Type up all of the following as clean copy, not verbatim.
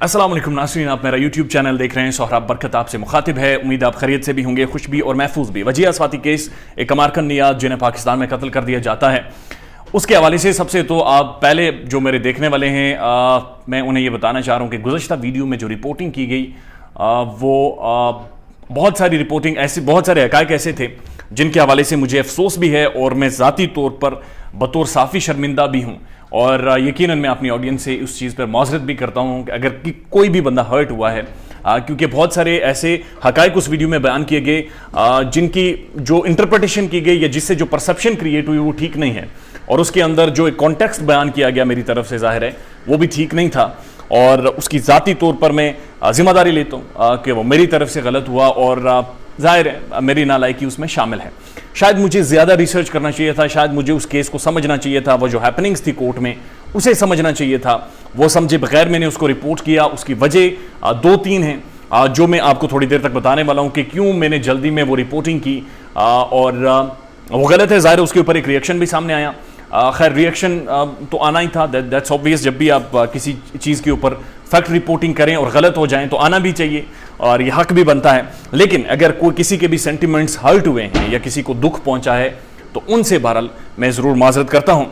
अस्सलाम वालेकुम नाज़रीन, आप मेरा यूट्यूब चैनल देख रहे हैं। सोहराब बरकत आपसे मुखातिब है। उम्मीद आप खैरियत से भी होंगे, खुश भी और महफूज भी। वजीह अस्वाती केस, एक कमारकन नियाज जिन्हें पाकिस्तान में कत्ल कर दिया जाता है, उसके हवाले से सबसे तो आप पहले जो मेरे देखने वाले हैं मैं उन्हें ये बताना चाह रहा हूँ कि गुज़श्ता वीडियो में जो रिपोर्टिंग की गई बहुत सारी रिपोर्टिंग ऐसी, बहुत सारे हक़ाइक़ ऐसे थे जिनके हवाले से मुझे अफसोस भी है और मैं ज़ाती तौर पर बतौर साफ़ी शर्मिंदा भी हूँ। और यकीनन मैं अपनी ऑडियंस से उस चीज़ पर माज़रत भी करता हूँ कि अगर कोई भी बंदा हर्ट हुआ है, क्योंकि बहुत सारे ऐसे हक़ाइक़ उस वीडियो में बयान किए गए जिनकी जो इंटरप्रिटेशन की गई या जिससे जो परसेप्शन क्रिएट हुई वो ठीक नहीं है, और उसके अंदर जो एक कॉन्टेक्स्ट बयान किया गया मेरी तरफ से ज़ाहिर है वो भी ठीक नहीं था, और उसकी ज़ाती तौर पर मैं ज़िम्मेदारी लेता हूँ कि वो मेरी तरफ से गलत हुआ और ज़ाहिर है मेरी नालायकी उसमें शामिल है। शायद मुझे ज़्यादा रिसर्च करना चाहिए था, शायद मुझे उस केस को समझना चाहिए था, वो जो हैपनिंग्स थी कोर्ट में उसे समझना चाहिए था। वो समझे बगैर मैंने उसको रिपोर्ट किया। उसकी वजह दो तीन हैं जो मैं आपको थोड़ी देर तक बताने वाला हूँ कि क्यों मैंने जल्दी में वो रिपोर्टिंग की और वो गलत है। ज़ाहिर है उसके ऊपर एक रिएक्शन भी सामने आया। खैर रिएक्शन तो आना ही था, दैट्स ऑब्वियस। जब भी आप किसी चीज़ के ऊपर फैक्ट रिपोर्टिंग करें और गलत हो जाएं तो आना भी चाहिए और यह हक भी बनता है। लेकिन अगर कोई किसी के भी सेंटिमेंट्स हर्ट हुए हैं या किसी को दुख पहुंचा है तो उनसे बहरहाल मैं ज़रूर माजरत करता हूं।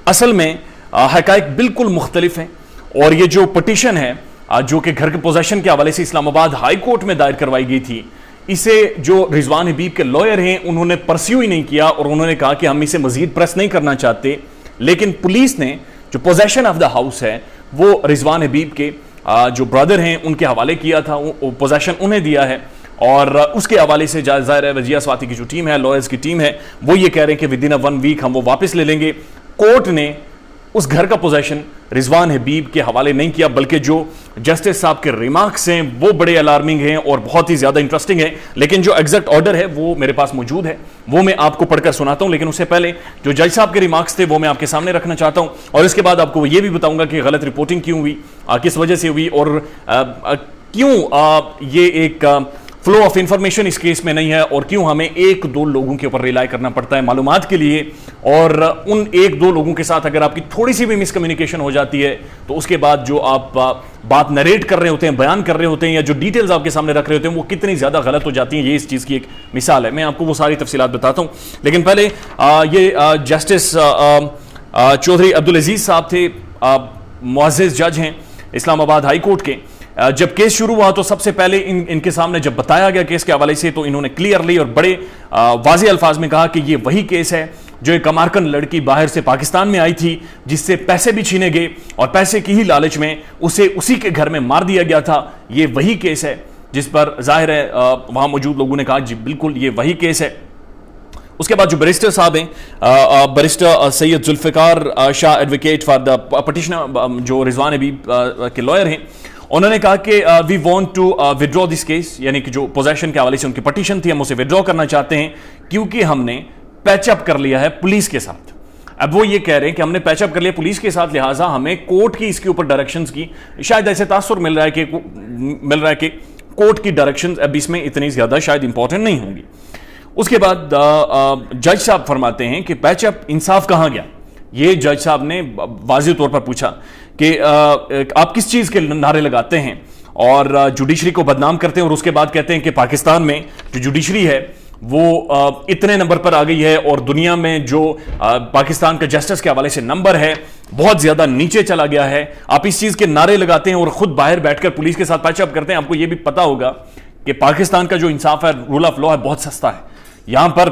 असल में हक़ाइक़ बिल्कुल मुख्तलिफ हैं, और ये जो पटिशन है जो कि घर के पोजेशन के हवाले से इस्लामाबाद हाई कोर्ट में दायर करवाई गई थी, इसे जो रिजवान हबीब के लॉयर हैं उन्होंने परस्यू ही नहीं किया और उन्होंने कहा कि हम इसे मजीद प्रेस नहीं करना चाहते। लेकिन पुलिस ने जो पोजेशन ऑफ द हाउस है वो रिजवान हबीब के जो ब्रदर हैं उनके हवाले किया था, वो पोजेशन उन्हें दिया है, और उसके हवाले से ज़ाहिर है वजीह अस्वाती की जो टीम है, लॉयर्स की टीम है, वो ये कह रहे हैं कि विद इन 1 वीक हम वो वापस ले लेंगे। कोर्ट ने उस घर का पोजेशन रिजवान हबीब के हवाले नहीं किया, बल्कि जो जस्टिस साहब के रिमार्क्स हैं वो बड़े अलार्मिंग हैं और बहुत ही ज़्यादा इंटरेस्टिंग है। लेकिन जो एग्जैक्ट ऑर्डर है वो मेरे पास मौजूद है, वो मैं आपको पढ़कर सुनाता हूं। लेकिन उससे पहले जो जज साहब के रिमार्क्स थे वो मैं आपके सामने रखना चाहता हूं, और इसके बाद आपको ये भी बताऊंगा कि गलत रिपोर्टिंग क्यों हुई, किस वजह से हुई, और क्यों ये एक फ्लो ऑफ इंफॉर्मेशन इस केस में नहीं है, और क्यों हमें 1-2 लोगों के ऊपर रिलाई करना पड़ता है मालूमात के लिए। और उन 1-2 लोगों के साथ अगर आपकी थोड़ी सी भी मिसकम्युनिकेशन हो जाती है तो उसके बाद जो आप बात नरेट कर रहे होते हैं, बयान कर रहे होते हैं, या जो डिटेल्स आपके सामने रख रहे होते हैं वो कितनी ज़्यादा गलत हो जाती हैं, ये इस चीज़ की एक मिसाल है। मैं आपको वो सारी तफसीलात बताता हूँ। लेकिन पहले ये जस्टिस चौधरी अब्दुल अजीज़ साहब थे, मुअज़्ज़िज़ जज हैं इस्लामाबाद हाई कोर्ट के। जब केस शुरू हुआ तो सबसे पहले इनके सामने जब बताया गया केस के हवाले से तो इन्होंने क्लियरली और बड़े वाज़ेह अल्फाज में कहा कि ये वही केस है जो एक अमारकन लड़की बाहर से पाकिस्तान में आई थी, जिससे पैसे भी छीने गए और पैसे की ही लालच में उसे उसी के घर में मार दिया गया था। ये वही केस है जिस पर ज़ाहिर है वहाँ मौजूद लोगों ने कहा जी बिल्कुल ये वही केस है। उसके बाद जो बैरिस्टर साहब हैं, barrister Syed Zulfiqar Shah advocate for the petitioner, जो रिजवान हबीब के लॉयर हैं, उन्होंने कहा कि we want to withdraw this case, यानी कि जो पोजेशन के हवाले से उनकी पटिशन थी हम उसे विड्रॉ करना चाहते हैं क्योंकि हमने पैचअप कर लिया है पुलिस के साथ। अब वो ये कह रहे हैं कि हमने पैचअप कर लिया पुलिस के साथ, लिहाजा हमें कोर्ट की इसके ऊपर डायरेक्शंस की शायद ऐसे तासुर मिल रहा है कि कोर्ट की डायरेक्शंस अब इसमें इतनी ज्यादा शायद इंपॉर्टेंट नहीं होंगी। उसके बाद जज साहब फरमाते हैं कि पैचअप इंसाफ कहाँ गया। ये जज साहब ने वाज़ेह तौर पर पूछा कि आप किस चीज़ के नारे लगाते हैं और जुडिशरी को बदनाम करते हैं, और उसके बाद कहते हैं कि पाकिस्तान में जो जुडिशरी है वो इतने नंबर पर आ गई है और दुनिया में जो पाकिस्तान का जस्टिस के हवाले से नंबर है बहुत ज़्यादा नीचे चला गया है। आप इस चीज़ के नारे लगाते हैं और ख़ुद बाहर बैठकर पुलिस के साथ पैचअप करते हैं। आपको ये भी पता होगा कि पाकिस्तान का जो इंसाफ है, रूल ऑफ लॉ है, बहुत सस्ता है। यहाँ पर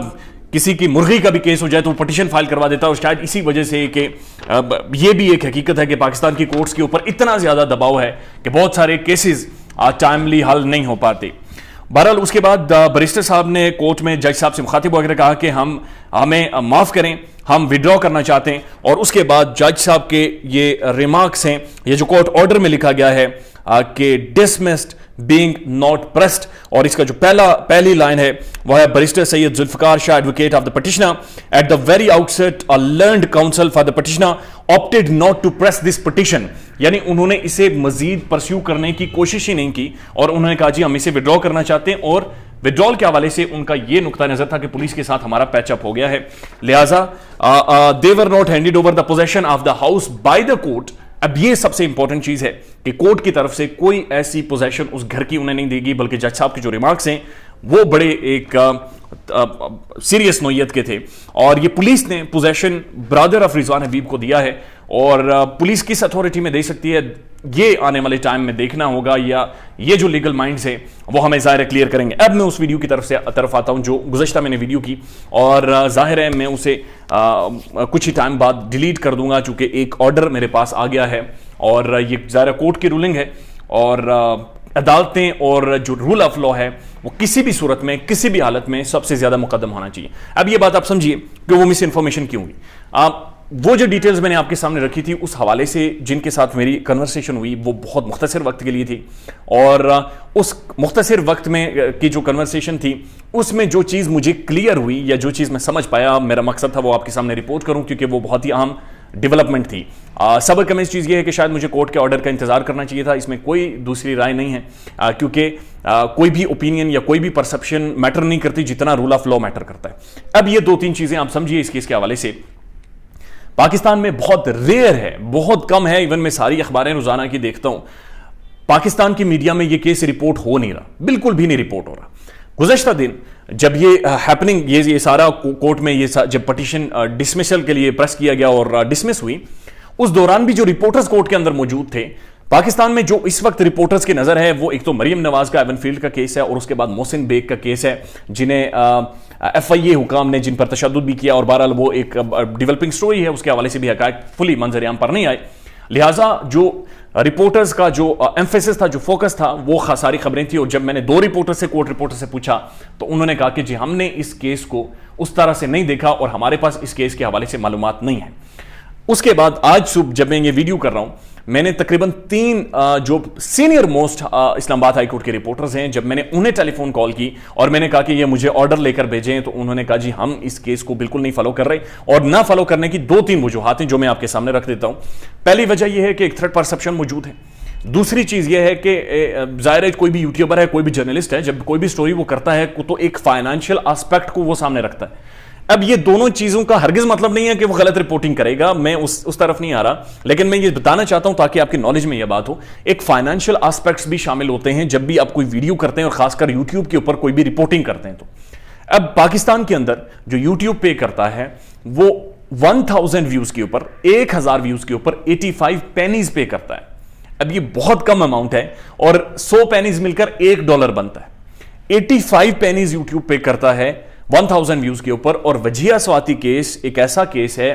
किसी की मुर्गी का भी केस हो जाए तो वो पटिशन फाइल करवा देता है, और शायद इसी वजह से कि ये भी एक हकीकत है कि पाकिस्तान की कोर्ट्स के ऊपर इतना ज़्यादा दबाव है कि बहुत सारे केसेस टाइमली हल नहीं हो पाते। बहरहाल उसके बाद बैरिस्टर साहब ने कोर्ट में जज साहब से मुखातिब होकर कहा कि हमें माफ़ करें, हम विड्रॉ करना चाहते हैं। और उसके बाद जज साहब के ये रिमार्क्स हैं, ये जो कोर्ट ऑर्डर में लिखा गया है कि डिसमिस्ड बीइंग नॉट प्रेस्ड, और इसका जो पहली लाइन है वह है barrister Syed Zulfiqar Shah advocate of the petitioner at the very outset a learned counsel for the petitioner opted not to press this petition, यानी उन्होंने इसे मजीद परस्यू करने की कोशिश ही नहीं की और उन्होंने कहा जी हम इसे विड्रॉ करना चाहते हैं। और विड्रॉल के हवाले से उनका यह नुक्ता नजर था कि पुलिस के साथ हमारा पैचअप हो गया है, लिहाजा they were not handed over the possession of the house by the court اب یہ سب سے امپورٹنٹ چیز ہے کہ کورٹ کی طرف سے کوئی ایسی پوزیشن اس گھر کی انہیں نہیں دے گی، بلکہ جج صاحب کے جو ریمارکس ہیں وہ بڑے ایک سیریس نوعیت کے تھے، اور یہ پولیس نے پوزیشن برادر آف رضوان حبیب کو دیا ہے، اور پولیس کس اتھارٹی میں دے سکتی ہے یہ آنے والے ٹائم میں دیکھنا ہوگا، یا یہ جو لیگل مائنڈز ہیں وہ ہمیں ظاہر کلیئر کریں گے۔ اب میں اس ویڈیو کی طرف آتا ہوں جو گزشتہ میں نے ویڈیو کی، اور ظاہر ہے میں اسے کچھ ہی ٹائم بعد ڈیلیٹ کر دوں گا، چونکہ ایک آرڈر میرے پاس آ گیا ہے، اور یہ ظاہر کورٹ کی رولنگ ہے، اور عدالتیں اور جو رول آف لا ہے وہ کسی بھی صورت میں کسی بھی حالت میں سب سے زیادہ مقدم ہونا چاہیے۔ اب یہ بات آپ سمجھیے کہ وہ مس انفارمیشن کیوں ہوئی۔ وہ جو ڈیٹیلز میں نے آپ کے سامنے رکھی تھی اس حوالے سے جن کے ساتھ میری کنورسیشن ہوئی وہ بہت مختصر وقت کے لیے تھی، اور اس مختصر وقت میں کی جو کنورسیشن تھی اس میں جو چیز مجھے کلیئر ہوئی یا جو چیز میں سمجھ پایا، میرا مقصد تھا وہ آپ کے سامنے رپورٹ کروں، کیونکہ وہ بہت ہی اہم ڈیولپمنٹ تھی۔ صبر کم چیز یہ ہے کہ شاید مجھے کورٹ کے آرڈر کا انتظار کرنا چاہیے تھا، اس میں کوئی دوسری رائے نہیں ہے، کیونکہ کوئی بھی اوپینین یا کوئی بھی پرسپشن میٹر نہیں کرتی جتنا رول آف لا میٹر کرتا ہے۔ اب یہ دو تین چیزیں آپ سمجھیے اس کیس کے حوالے سے۔ پاکستان میں بہت ریئر ہے، بہت کم ہے، ایون میں ساری اخباریں روزانہ کی دیکھتا ہوں، پاکستان کی میڈیا میں یہ کیس رپورٹ ہو نہیں رہا، بالکل بھی نہیں رپورٹ ہو رہا۔ گزشتہ دن جب یہ ہیپننگ یہ سارا کورٹ میں یہ جب پٹیشن ڈسمسل کے لیے پریس کیا گیا اور ڈسمس ہوئی، اس دوران بھی جو رپورٹرز کورٹ کے اندر موجود تھے، پاکستان میں جو اس وقت رپورٹرز کی نظر ہے وہ ایک تو مریم نواز کا ایون فیلڈ کا کیس ہے، اور اس کے بعد محسن بیگ کا کیس ہے، جنہیں ایف آئی اے حکام نے جن پر تشدد بھی کیا، اور بہرحال وہ ایک ڈیولپنگ سٹوری ہے، اس کے حوالے سے بھی حقائق فلی منظر عام پر نہیں آئے، لہٰذا جو رپورٹرز کا جو ایمفیسس تھا، جو فوکس تھا، وہ ساری خبریں تھیں۔ اور جب میں نے دو رپورٹر سے کورٹ رپورٹر سے پوچھا تو انہوں نے کہا کہ جی ہم نے اس کیس کو اس طرح سے نہیں دیکھا اور ہمارے پاس اس کیس کے حوالے سے معلومات نہیں ہیں۔ اس کے بعد آج صبح جب میں یہ ویڈیو کر رہا ہوں، میں نے تقریباً 3 جو سینئر موسٹ اسلام آباد ہائی کورٹ کے رپورٹرز ہیں، جب میں نے انہیں ٹیلی فون کال کی اور میں نے کہا کہ یہ مجھے آرڈر لے کر بھیجیں، تو انہوں نے کہا جی ہم اس کیس کو بالکل نہیں فالو کر رہے، اور نہ فالو کرنے کی 2-3 وجوہات ہیں جو میں آپ کے سامنے رکھ دیتا ہوں۔ پہلی وجہ یہ ہے کہ ایک تھرڈ پرسپشن موجود ہے، دوسری چیز یہ ہے کہ ظاہر ہے کوئی بھی یوٹیوبر ہے، کوئی بھی جرنلسٹ ہے، جب کوئی بھی سٹوری وہ کرتا ہے تو ایک فائنانشیل آسپیکٹ کو وہ سامنے رکھتا ہے۔ اب یہ دونوں چیزوں کا ہرگز مطلب نہیں ہے کہ وہ غلط رپورٹنگ کرے گا، میں اس طرف نہیں آ رہا، لیکن میں یہ بتانا چاہتا ہوں تاکہ آپ کی نالج میں یہ بات ہو، ایک فائنانشیل آسپیکٹس بھی شامل ہوتے ہیں جب بھی آپ کوئی ویڈیو کرتے ہیں، اور خاص کر یوٹیوب کے اوپر کوئی بھی رپورٹنگ کرتے ہیں۔ تو اب پاکستان کے اندر جو یوٹیوب پے کرتا ہے وہ 1000 ویوز کے اوپر 1000 ویوز کے اوپر 85 پینیز پے کرتا ہے۔ اب یہ بہت کم اماؤنٹ ہے، اور 100 پینیز مل کر $1 بنتا ہے۔ 85 پینیز یوٹیوب پے کرتا ہے 1000 ویوز کے اوپر، اور وجیہہ سواتی کیس ایک ایسا کیس ہے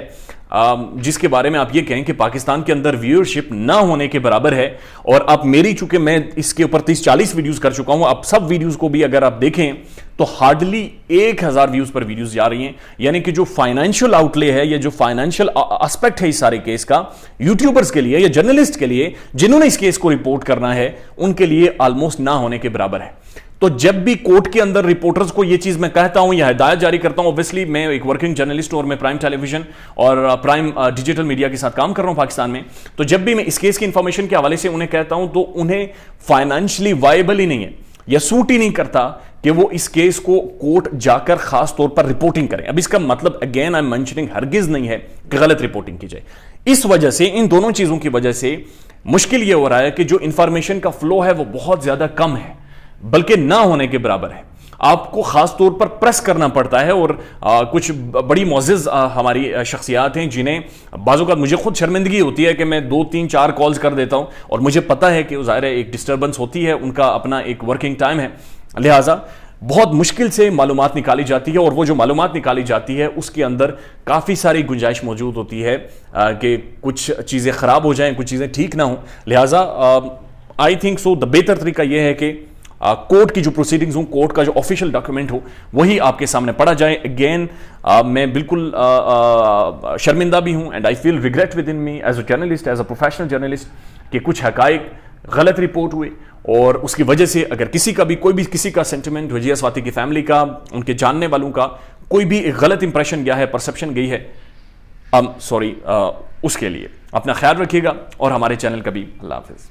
جس کے بارے میں آپ یہ کہیں کہ پاکستان کے اندر ویورشپ نہ ہونے کے برابر ہے، اور آپ میری چونکہ میں اس کے اوپر 30-40 ویڈیوز کر چکا ہوں، اب سب ویڈیوز کو بھی اگر آپ دیکھیں تو ہارڈلی 1000 ویوز پر ویڈیوز جا رہی ہیں، یعنی کہ جو فائنینشیل آؤٹ لے ہے یا جو فائنینشیل اسپیکٹ ہے اس سارے کیس کا یوٹیوبرز کے لیے یا جرنلسٹ کے لیے جنہوں نے اس کیس کو رپورٹ کرنا ہے، ان کے لیے آلموسٹ نہ ہونے کے برابر ہے۔ تو جب بھی کورٹ کے اندر رپورٹرز کو یہ چیز میں کہتا ہوں یا ہدایت جاری کرتا ہوں، اوبویسلی میں ایک ورکنگ جرنلسٹ ہوں اور میں پرائم ٹیلی ویژن اور پرائم ڈیجیٹل میڈیا کے ساتھ کام کر رہا ہوں پاکستان میں، تو جب بھی میں اس کیس کی انفارمیشن کے حوالے سے انہیں کہتا ہوں تو انہیں فائنینشلی وائبل ہی نہیں ہے یا سوٹ ہی نہیں کرتا کہ وہ اس کیس کو کورٹ جا کر خاص طور پر رپورٹنگ کریں۔ اب اس کا مطلب اگین آئی ایم مینشننگ ہرگز نہیں ہے کہ غلط رپورٹنگ کی جائے۔ اس وجہ سے ان دونوں چیزوں کی وجہ سے مشکل یہ ہو رہا ہے کہ جو انفارمیشن کا فلو ہے وہ بہت زیادہ کم ہے، بلکہ نہ ہونے کے برابر ہے۔ آپ کو خاص طور پر پریس کرنا پڑتا ہے، اور کچھ بڑی معزز ہماری شخصیات ہیں جنہیں بعض اوقات مجھے خود شرمندگی ہوتی ہے کہ میں 2-3-4 کالز کر دیتا ہوں، اور مجھے پتا ہے کہ ظاہر ہے ایک ڈسٹربنس ہوتی ہے، ان کا اپنا ایک ورکنگ ٹائم ہے، لہٰذا بہت مشکل سے معلومات نکالی جاتی ہے، اور وہ جو معلومات نکالی جاتی ہے اس کے اندر کافی ساری گنجائش موجود ہوتی ہے کہ کچھ چیزیں خراب ہو جائیں، کچھ چیزیں ٹھیک نہ ہوں، لہٰذا آئی تھنک سو دا بہتر طریقہ یہ ہے کہ کورٹ کی جو پروسیڈنگز ہوں، کورٹ کا جو آفیشیل ڈاکیومنٹ ہو وہی آپ کے سامنے پڑھا جائے۔ اگین میں بالکل شرمندہ بھی ہوں، and I feel regret with in me as a journalist, as a professional journalist, کہ کچھ حقائق غلط رپورٹ ہوئے، اور اس کی وجہ سے اگر کسی کا بھی کوئی بھی کسی کا سینٹیمنٹ، وجیہہ سواتی کی فیملی کا، ان کے جاننے والوں کا کوئی بھی ایک غلط امپریشن گیا ہے، پرسپشن گئی ہے، سوری اس کے لیے اپنا خیال رکھیے گا، اور ہمارے چینل کا بھی اللہ حافظ۔